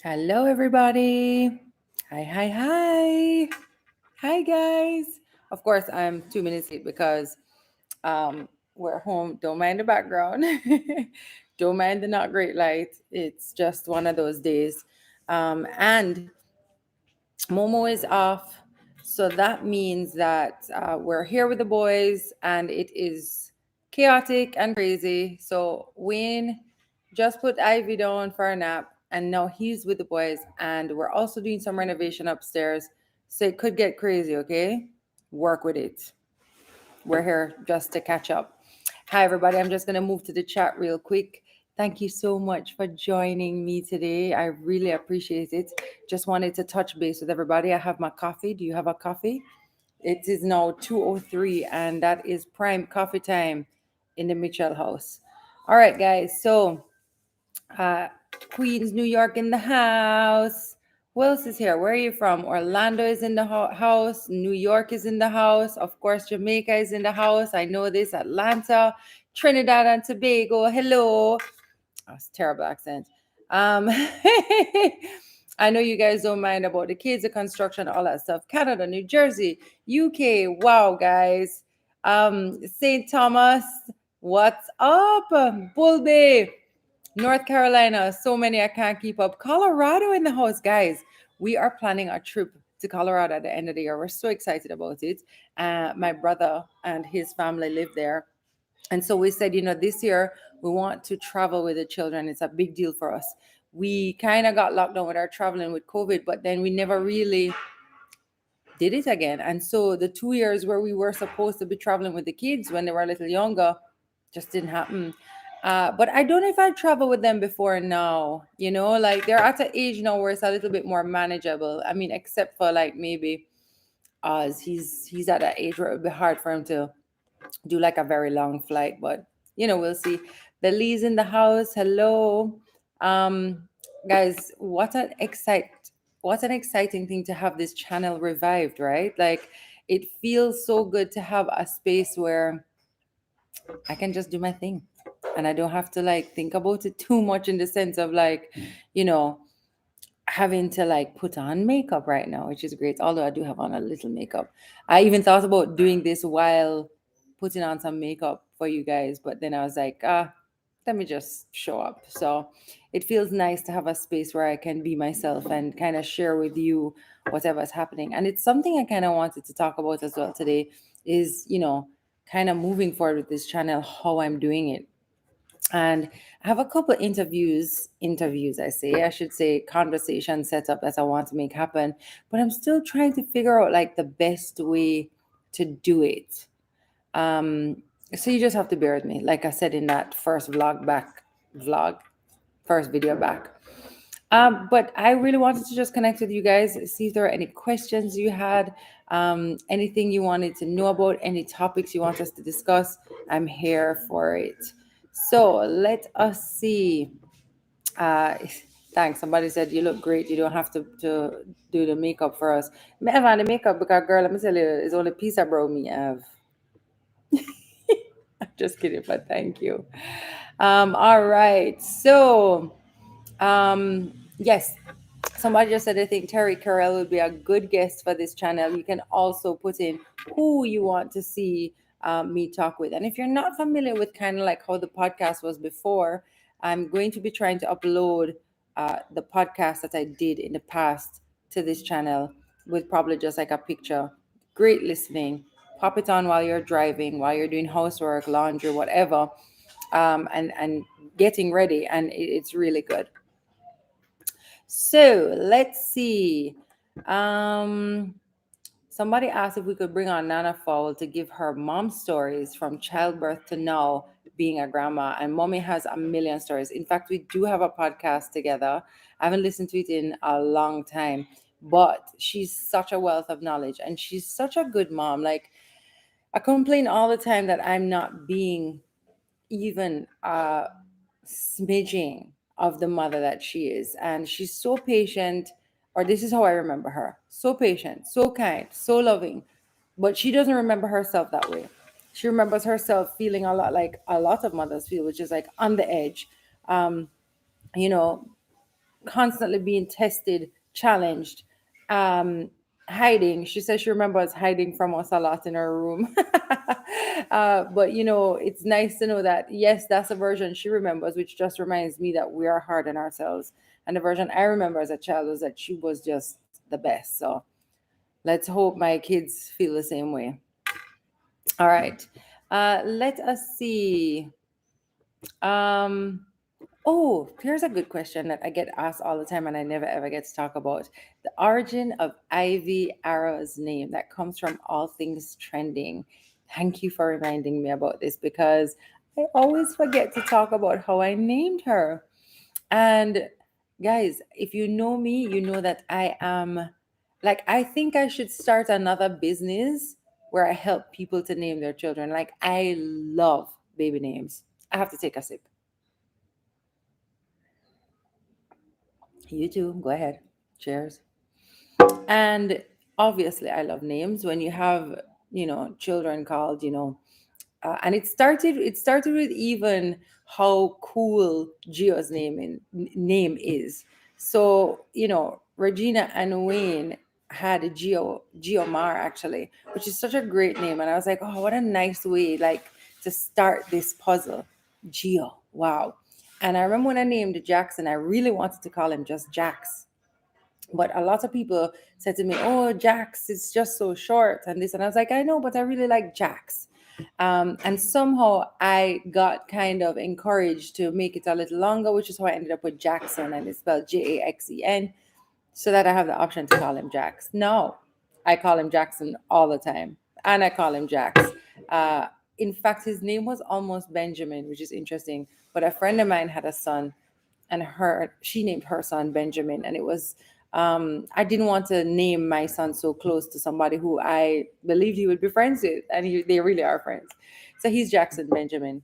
Hello, everybody. Hi, hi, hi. Hi, guys. Of course, I'm 2 minutes late because we're home. Don't mind the background. Don't mind the not great light. It's just one of those days. And Momo is off. So that means that we're here with the boys and it is chaotic and crazy. So Wayne just put Ivy down for a nap and now he's with the boys. And we're also doing some renovation upstairs. So it could get crazy, okay? Work with it. We're here just to catch up. Hi, everybody. I'm just going to move to the chat real quick. Thank you so much for joining me today. I really appreciate it. Just wanted to touch base with everybody. I have my coffee. Do you have a coffee? It is now 2:03, and that is prime coffee time in the Mitchell house. All right, guys. So uh, Queens, New York in the house. Who else is here? Where are you from? Orlando is in the house. New York is in the house. Of course, Jamaica is in the house. I know this. Atlanta, Trinidad and Tobago. Hello. That's a terrible accent. Um, I know you guys don't mind about the kids, the construction, all that stuff. Canada, New Jersey, UK. Wow, guys. St. Thomas. What's up? Bull Bay. North Carolina, so many I can't keep up. Colorado in the house, guys. We are planning a trip to Colorado at the end of the year. We're so excited about it. My brother and his family live there. And so we said, this year we want to travel with the children. It's a big deal for us. We kind of got locked down with our traveling with COVID, but then we never really did it again. And so the 2 years where we were supposed to be traveling with the kids when they were a little younger just didn't happen. But I don't know if I traveled with them before now. Like they're at an age now where it's a little bit more manageable. I mean, except for like maybe Oz, he's at that age where it would be hard for him to do like a very long flight. But we'll see. The Lee's in the house. Hello, um, guys. What an exciting thing to have this channel revived, right? Like it feels so good to have a space where I can just do my thing and I don't have to like think about it too much in the sense of like, you know, having to like put on makeup right now, which is great. Although I do have on a little makeup. I even thought about doing this while putting on some makeup for you guys, but then I was like, let me just show up. So it feels nice to have a space where I can be myself and kind of share with you whatever's happening. And it's something I kind of wanted to talk about as well today is, kind of moving forward with this channel, how I'm doing it. And I have a couple of interviews, I should say, conversation setup that I want to make happen, but I'm still trying to figure out like the best way to do it. Um, so you just have to bear with me. Like I said in that vlog, first video back. But I really wanted to just connect with you guys, see if there are any questions you had, anything you wanted to know about, any topics you want us to discuss. I'm here for it. So let us see. Uh, Thanks. Somebody said you look great. You don't have to do the makeup for us. Me have on the makeup because, girl, let me tell you, it's only piece of brow me have. I'm just kidding, but thank you. All right. So, yes, somebody just said I think Terry Carell would be a good guest for this channel. You can also put in who you want to see me talk with. And if you're not familiar with kind of like how the podcast was before, I'm going to be trying to upload the podcast that I did in the past to this channel with probably just like a picture. Great listening. Pop it on while you're driving, while you're doing housework, laundry, whatever, and getting ready. And it's really good. So let's see. Um, Somebody asked if we could bring on Nana Fowl to give her mom stories from childbirth to now being a grandma. And mommy has a million stories. In fact, we do have a podcast together. I haven't listened to it in a long time, but she's such a wealth of knowledge and she's such a good mom. Like, I complain all the time that I'm not being even smidging of the mother that she is. And she's so patient, or this is how I remember her: so patient, so kind, so loving. But she doesn't remember herself that way. She remembers herself feeling a lot like a lot of mothers feel, which is like on the edge. Um, you know, constantly being tested, challenged, um, hiding. She says she remembers hiding from us a lot in her room. But it's nice to know that yes, that's a version she remembers, which just reminds me that we are hard on ourselves. And the version I remember as a child was that she was just the best. So let's hope my kids feel the same way. All right. Let us see. Um, Oh, here's a good question that I get asked all the time and I never ever get to talk about. The origin of Ivy Ara's name that comes from all things trending. Thank you for reminding me about this because I always forget to talk about how I named her. And guys, if you know me, you know that I am like, I think I should start another business where I help people to name their children. Like, I love baby names. I have to take a sip. You too. Go ahead. Cheers. And obviously, I love names. When you have, children called, and it started with even how cool Gio's name is. So Regina and Wayne had a Geomar actually, which is such a great name, and I was like, oh, what a nice way like to start this puzzle, Geo. Wow. And I remember when I named Jackson, I really wanted to call him just Jax, but a lot of people said to me, "Oh, Jax, it's just so short," and this, and I was like, "I know, but I really like Jax." And somehow I got kind of encouraged to make it a little longer, which is how I ended up with Jackson, and it's spelled Jaxen, so that I have the option to call him Jax. No, I call him Jackson all the time, and I call him Jax. Uh, in fact, his name was almost Benjamin, which is interesting. But a friend of mine had a son, and she named her son Benjamin, and it was I didn't want to name my son so close to somebody who I believed he would be friends with, and they really are friends. So he's Jackson Benjamin.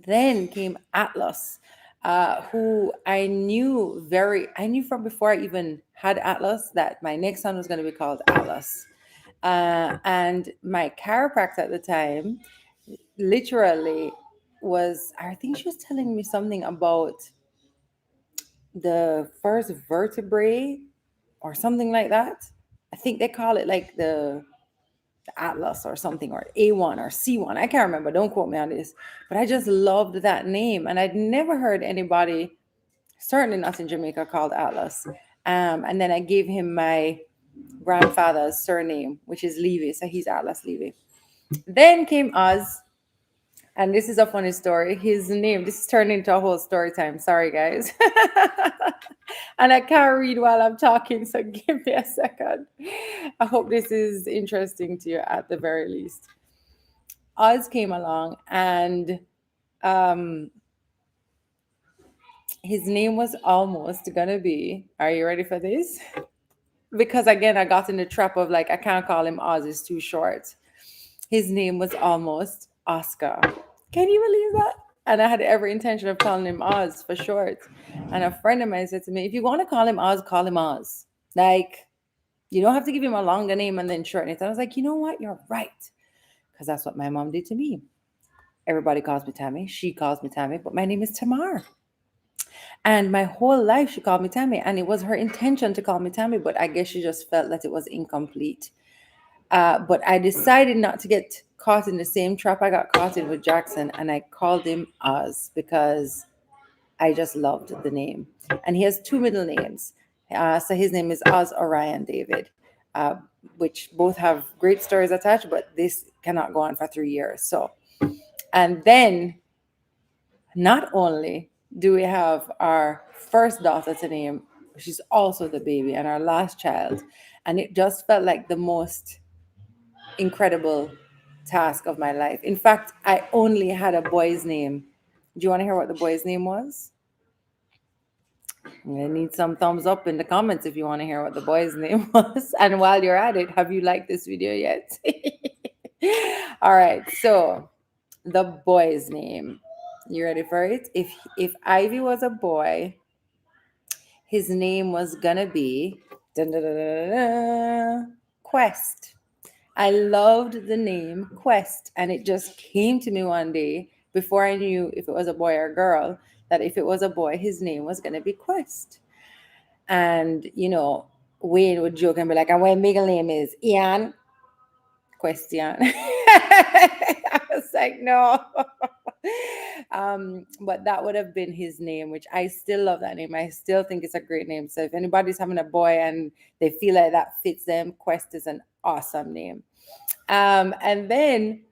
Then came Atlas, who I knew from before I even had Atlas that my next son was going to be called Atlas. And my chiropractor at the time literally I think she was telling me something about the first vertebrae or something like that. I think they call it like the Atlas or something, or A1 or C1. I can't remember. Don't quote me on this. But I just loved that name. And I'd never heard anybody, certainly not in Jamaica, called Atlas. And then I gave him my grandfather's surname, which is Levy. So he's Atlas Levy. Then came Oz. And this is a funny story. His name, this is turning into a whole story time. Sorry, guys. And I can't read while I'm talking, so give me a second. I hope this is interesting to you at the very least. Oz came along, and um, his name was almost gonna be. Are you ready for this? Because again, I got in the trap of like, I can't call him Oz, it's too short. His name was almost Oscar. Can you believe that? And I had every intention of calling him Oz for short. And a friend of mine said to me, if you want to call him Oz, call him Oz. Like, you don't have to give him a longer name and then shorten it. And I was like, you know what? You're right. Because that's what my mom did to me. Everybody calls me Tammy. She calls me Tammy, but my name is Tamar. And my whole life, she called me Tammy. And it was her intention to call me Tammy, but I guess she just felt that it was incomplete. But I decided not to get caught in the same trap I got caught in with Jackson, and I called him Oz because I just loved the name. And he has two middle names. So his name is Oz Orion David, uh, which both have great stories attached, but this cannot go on for 3 years. So, and then not only do we have our first daughter to name, she's also the baby, and our last child. And it just felt like the most incredible task of my life. In fact, I only had a boy's name. Do you want to hear what the boy's name was? I'm gonna need some thumbs up in the comments if you want to hear what the boy's name was. And while you're at it, have you liked this video yet? All right, so the boy's name. You ready for it? If Ivy was a boy, his name was gonna be dun, dun, dun, dun, dun, Quest. I loved the name Quest, and it just came to me one day before I knew if it was a boy or a girl that if it was a boy, his name was going to be Quest. And, Wayne would joke and be like, and my middle name is Ian? Question. I was like, no. But that would have been his name, which I still love that name. I still think it's a great name. So if anybody's having a boy and they feel like that fits them, Quest is an awesome name. And then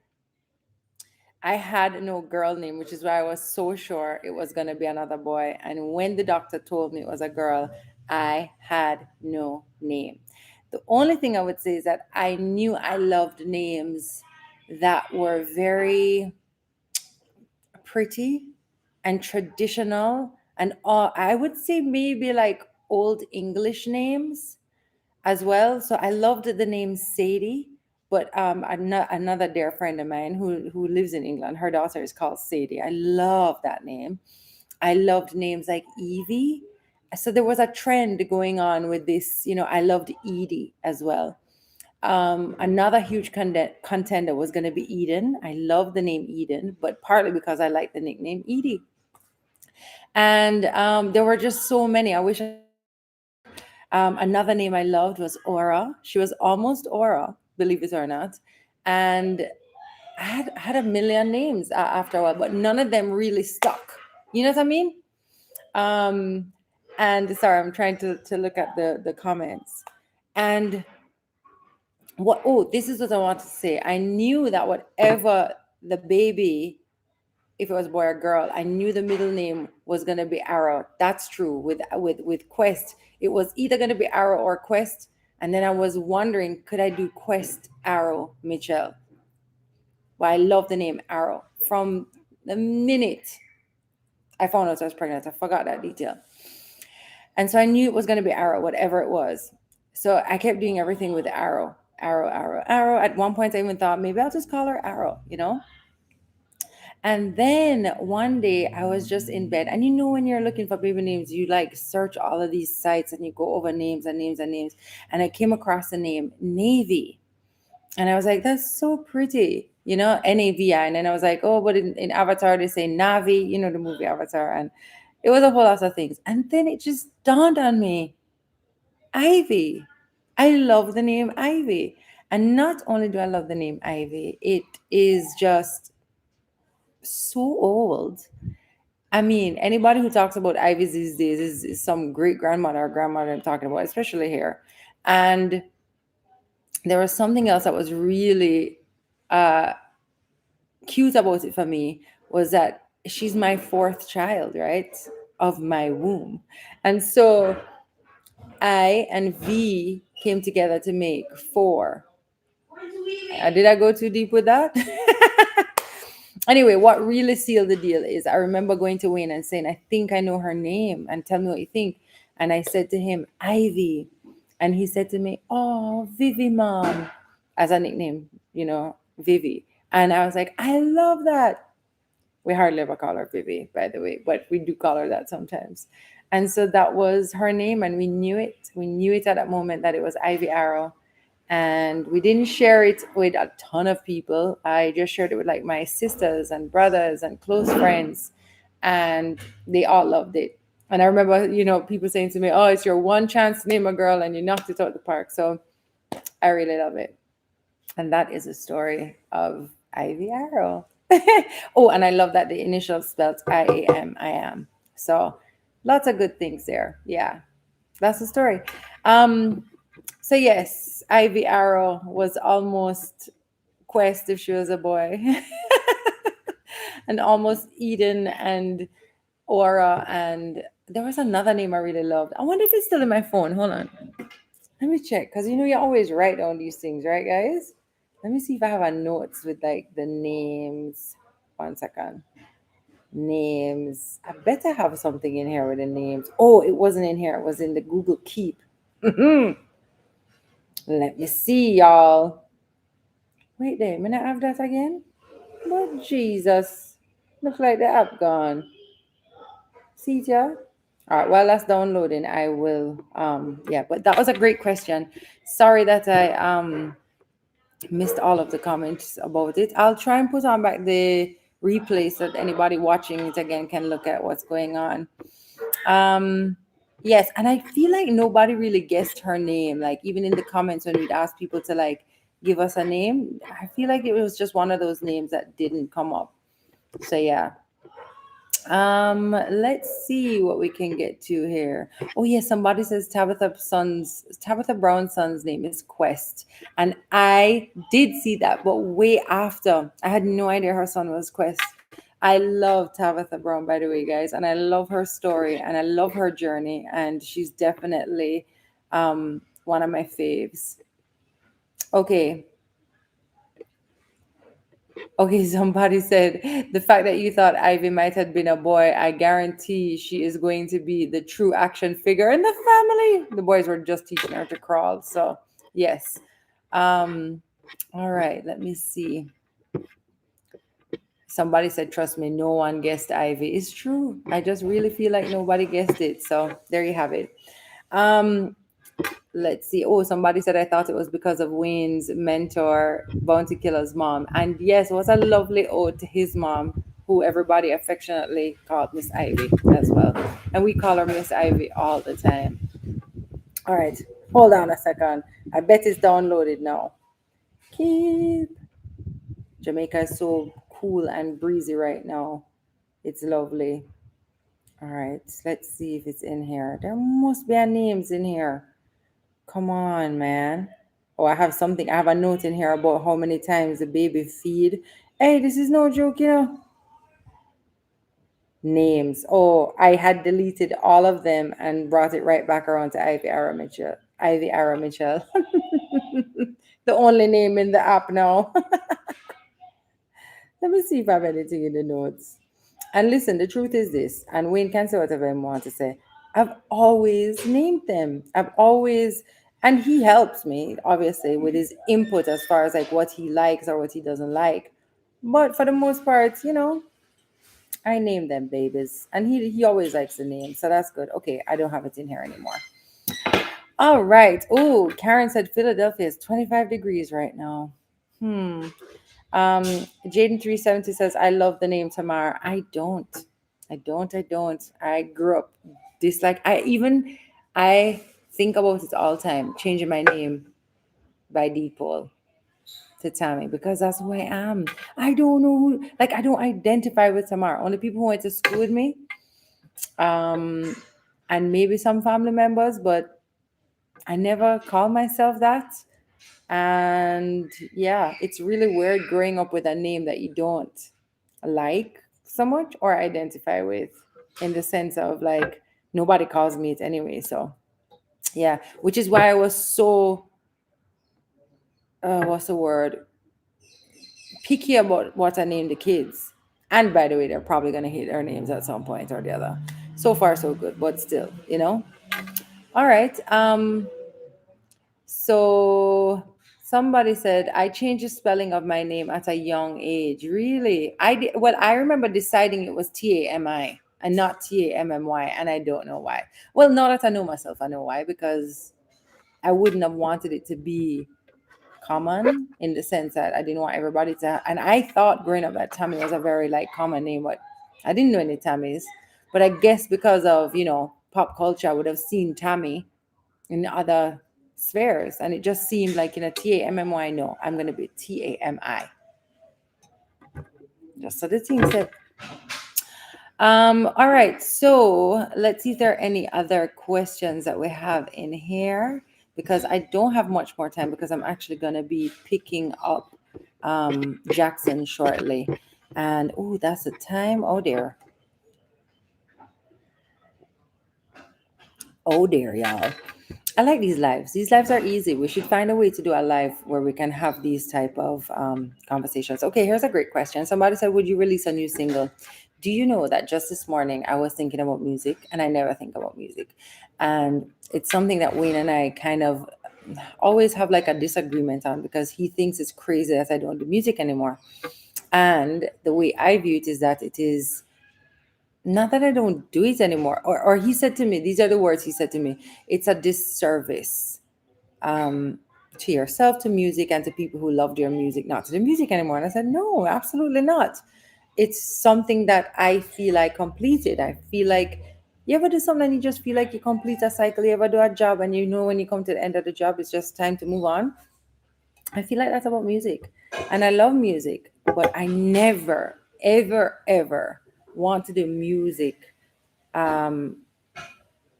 I had no girl name, which is why I was so sure it was going to be another boy. And when the doctor told me it was a girl, I had no name. The only thing I would say is that I knew I loved names that were very pretty and traditional, and I would say maybe like old English names as well. So I loved the name Sadie, but another dear friend of mine who lives in England, her daughter is called Sadie. I love that name. I loved names like Evie. So there was a trend going on with this. I loved Edie as well. Another huge contender was going to be Eden. I love the name Eden, but partly because I like the nickname Edie. And there were just so many. I wish another name I loved was Aura. She was almost Aura, believe it or not. And I had a million names after a while, but none of them really stuck. You know what I mean? Um, and sorry, I'm trying to look at the comments. And this is what I want to say. I knew that whatever the baby, if it was a boy or girl, I knew the middle name was gonna be Arrow. That's true. With Quest, it was either gonna be Arrow or Quest. And then I was wondering, could I do Quest Arrow Mitchell? Well, I love the name Arrow. From the minute I found out I was pregnant, I forgot that detail. And so I knew it was gonna be Arrow, whatever it was. So I kept doing everything with Arrow. Arrow, Arrow, Arrow. At one point I even thought maybe I'll just call her Arrow. And then one day I was just in bed. And when you're looking for baby names, you like search all of these sites and you go over names and names and names. And I came across the name Navy. And I was like, that's so pretty, Navi. And then I was like, oh, but in Avatar, they say Navi, the movie Avatar. And it was a whole lot of things. And then it just dawned on me, Ivy. I love the name Ivy. And not only do I love the name Ivy, it is just so old. I mean, anybody who talks about Ivies these days is some great grandmother or grandmother I'm talking about, especially here. And there was something else that was really cute about it for me, was that she's my fourth child, right, of my womb. And so I and V came together to make four. Did I go too deep with that? Anyway, what really sealed the deal is I remember going to Wayne and saying, I think I know her name, and tell me what you think. And I said to him, Ivy. And he said to me, oh, Vivi, mom, as a nickname, Vivi. And I was like, I love that. We hardly ever call her Vivi, by the way, but we do call her that sometimes. And so that was her name, and we knew it. We knew it at that moment that it was Ivy Arrow. And we didn't share it with a ton of people. I just shared it with like my sisters and brothers and close friends, and they all loved it. And I remember, people saying to me, oh, it's your one chance to name a girl and you knocked it out the park. So I really love it. And that is a story of Ivy Arrow. Oh, and I love that the initial spelled I-A-M, I am. So lots of good things there. Yeah, that's the story. So yes, Ivy Arrow was almost Quest if she was a boy. And almost Eden and Aura. And there was another name I really loved. I wonder if it's still in my phone. Hold on. Let me check. Because you always write down these things, right, guys? Let me see if I have a notes with like the names. 1 second. Names. I bet I have something in here with the names. Oh, it wasn't in here. It was in the Google Keep. Let me see, y'all. Wait there. May I have that again? But Jesus. Looks like the app gone. See ya. All right, while that's downloading, I will but that was a great question. Sorry that I missed all of the comments about it. I'll try and put on back the replay so that anybody watching it again can look at what's going on. Yes, and I feel like nobody really guessed her name. Like even in the comments when we'd ask people to like give us a name, I feel like it was just one of those names that didn't come up. So yeah. Let's see what we can get to here. Oh yes, somebody says Tabitha Brown's son's name is Quest. And I did see that, but way after. I had no idea her son was Quest. I love Tabitha Brown, by the way, guys, and I love her story and I love her journey, and she's definitely one of my faves. Okay. Okay, somebody said the fact that you thought Ivy might have been a boy, I guarantee she is going to be the true action figure in the family. The boys were just teaching her to crawl. So, yes. Um, all right, let me see. Somebody said, trust me, no one guessed Ivy. It's true. I just really feel like nobody guessed it. So, there you have it. Um, let's see. Oh, somebody said I thought it was because of Wayne's mentor, Bounty Killer's mom. And yes, what a lovely ode to his mom, who everybody affectionately called Miss Ivy as well. And we call her Miss Ivy all the time. All right, hold on a second. I bet it's downloaded now. Keep. Jamaica is so cool and breezy right now. It's lovely. All right, let's see if it's in here. There must be a names in here. Come on, man. Oh, I have something. I have a note in here about how many times the baby feed. Hey, this is no joke, you know. Names. Oh, I had deleted all of them and brought it right back around to Ivy Ara Mitchell. Ivy Ara Mitchell. The only name in the app now. Let me see if I have anything in the notes. And listen, the truth is this, and Wayne can say whatever he wants to say. I've always named them. I've always, and he helps me, obviously, with his input as far as like what he likes or what he doesn't like. But for the most part, I name them babies. And he always likes the name. So that's good. Okay, I don't have it in here anymore. All right. Oh, Karen said Philadelphia is 25 degrees right now. Hmm. Jaden 370 says, I love the name Tamara. I don't. I don't. I grew up dislike. I think about it all the time, changing my name by default to Tammy because that's who I am. I don't know who, like, I don't identify with Tamara. Only people who went to school with me, um, and maybe some family members, but I never call myself that. And yeah, it's really weird growing up with a name that you don't like so much or identify with, in the sense of like nobody calls me it anyway. So yeah, which is why I was so what's the word, picky about what I name the kids. And by the way, they're probably gonna hate their names at some point or the other. So far so good, but still. All right. So somebody said I changed the spelling of my name at a young age. Really? I did. Well, I remember deciding it was Tami and not Tammy, and I don't know why. Well, now that I know myself, I know why, because I wouldn't have wanted it to be common, in the sense that I didn't want everybody to. And I thought growing up that Tammy was a very like common name, but I didn't know any Tammys. But I guess because of pop culture, I would have seen Tammy in other spheres, and it just seemed like in a Tammy. No, I'm gonna be Tami. Just so the team said. All right, so let's see if there are any other questions that we have in here, because I don't have much more time, because I'm actually gonna be picking up Jackson shortly. And oh, that's the time. Oh dear. Oh dear, y'all. I like these lives. These lives are easy. We should find a way to do a live where we can have these type of conversations. Okay, here's a great question. Somebody said, "Would you release a new single?" Do you know that just this morning I was thinking about music, and I never think about music, and it's something that Wayne and I kind of always have like a disagreement on, because he thinks it's crazy that I don't do music anymore, and the way I view it is that it is not that I don't do it anymore, or he said to me, these are the words he said to me, it's a disservice um, to yourself, to music, and to people who loved your music, not to the music anymore. And I said, no, absolutely not. It's something that I feel I completed. I feel like You ever do something and you just feel like you complete a cycle? You ever do a job and you know when you come to the end of the job, it's just time to move on? I feel like that's about music. And I love music, but I never, ever, ever want to do music um,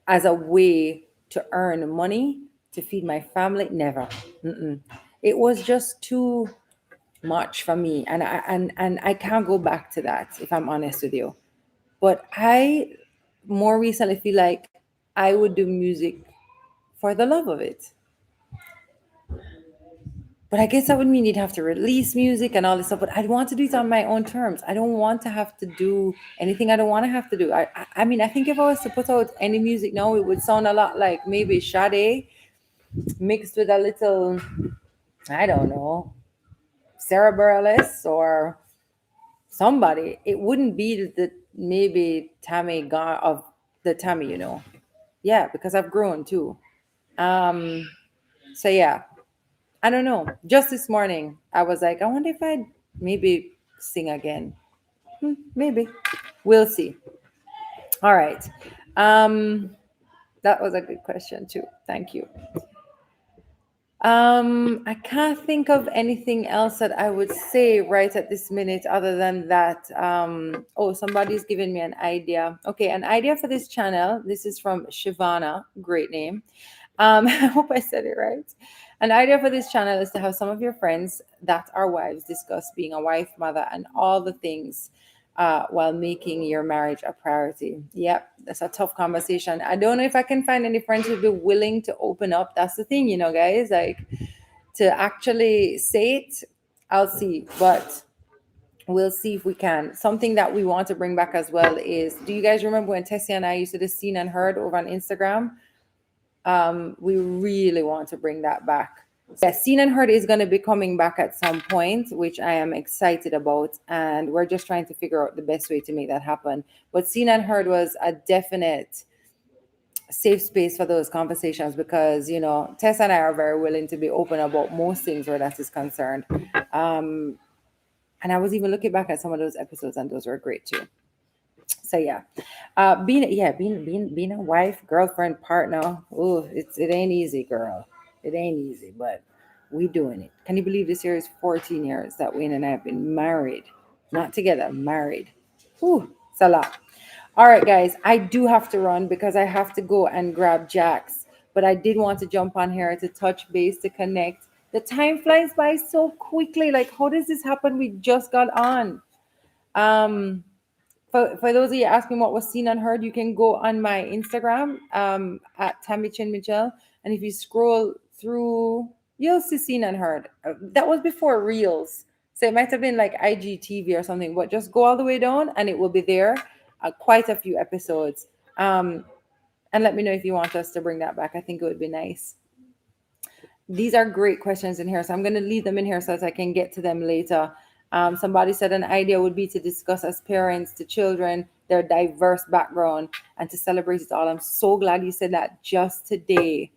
as a way to earn money to feed my family. Never. Mm-mm. It was just too much for me, and I can't go back to that if I'm honest with you. But I more recently feel like I would do music for the love of it. But I guess that would mean you'd have to release music and all this stuff. But I'd want to do it on my own terms. I don't want to have to do anything I don't want to have to do. I mean, I think if I was to put out any music now, it would sound a lot like maybe Sade mixed with a little, I don't know, Sarah Bareilles or somebody. It wouldn't be the maybe Tami God of the Tami, you know. Yeah, because I've grown too. Um, so yeah, I don't know. Just this morning, I was like, I wonder if I'd maybe sing again. Maybe. We'll see. All right. Um, that was a good question too. Thank you. I can't think of anything else that I would say right at this minute other than that. Oh, somebody's giving me an idea. Okay, an idea for this channel. This is from Shivana, great name. I hope I said it right. An idea for this channel is to have some of your friends that are wives discuss being a wife, mother, and all the things while making your marriage a priority. Yep, that's a tough conversation. I don't know if I can find any friends who'd be willing to open up. That's the thing, you know, guys. Like to actually say it, I'll see. But we'll see if we can. Something that we want to bring back as well is, do you guys remember when Tessie and I used to do Seen and Heard over on Instagram? We really want to bring that back. Yes, Seen and Heard is going to be coming back at some point, which I am excited about. And we're just trying to figure out the best way to make that happen. But Seen and Heard was a definite safe space for those conversations because, you know, Tess and I are very willing to be open about most things where that is concerned. And I was even looking back at some of those episodes and those were great too. So yeah, being a wife, girlfriend, partner. Oh, it ain't easy, girl. It ain't easy, but we doing it. Can you believe this year is 14 years that Wayne and I have been married, not together, married. Whew, it's a lot. All right, guys, I do have to run because I have to go and grab Jax. But I did want to jump on here to touch base to connect. The time flies by so quickly. Like, how does this happen? We just got on. Um, for those of you asking what was seen and heard, you can go on my Instagram at Tami Chynn Michelle, and if you scroll through, you'll see seen and heard. That was before Reels, so it might have been like IGTV or something. But just go all the way down, and it will be there. Quite a few episodes. And let me know if you want us to bring that back. I think it would be nice. These are great questions in here, so I'm going to leave them in here so that I can get to them later. Somebody said an idea would be to discuss as parents to children their diverse background and to celebrate it all. I'm so glad you said that. Just today,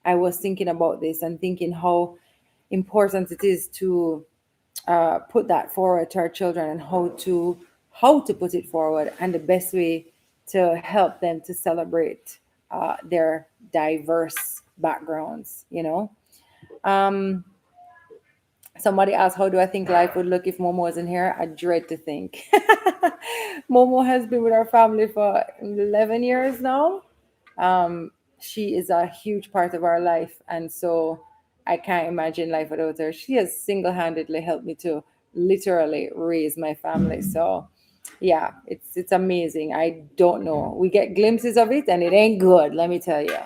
I was thinking about this and thinking how important it is to put that forward to our children and how to put it forward and the best way to help them to celebrate their diverse backgrounds. You know. Somebody asked, how do I think life would look if Momo wasn't here? I dread to think. Momo has been with our family for 11 years now. She is a huge part of our life. And so I can't imagine life without her. She has single-handedly helped me to literally raise my family. So yeah, it's amazing. I don't know. We get glimpses of it and it ain't good, let me tell you.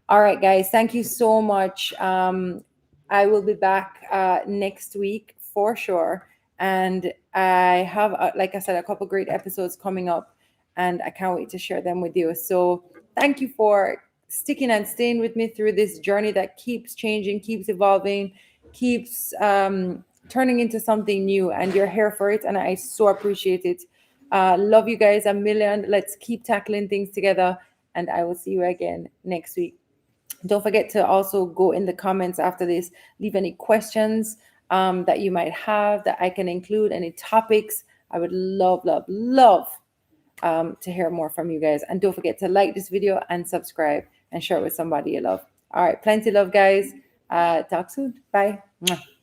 All right, guys, thank you so much. I will be back next week for sure. And I have, like I said, a couple great episodes coming up, and I can't wait to share them with you. So thank you for sticking and staying with me through this journey that keeps changing, keeps evolving, keeps turning into something new, and you're here for it. And I so appreciate it. Love you guys a million. Let's keep tackling things together. And I will see you again next week. Don't forget to also go in the comments after this, leave any questions that you might have that I can include, any topics. I would love, love, love to hear more from you guys. And don't forget to like this video and subscribe and share it with somebody you love. All right, plenty love, guys. Talk soon. Bye. Mwah.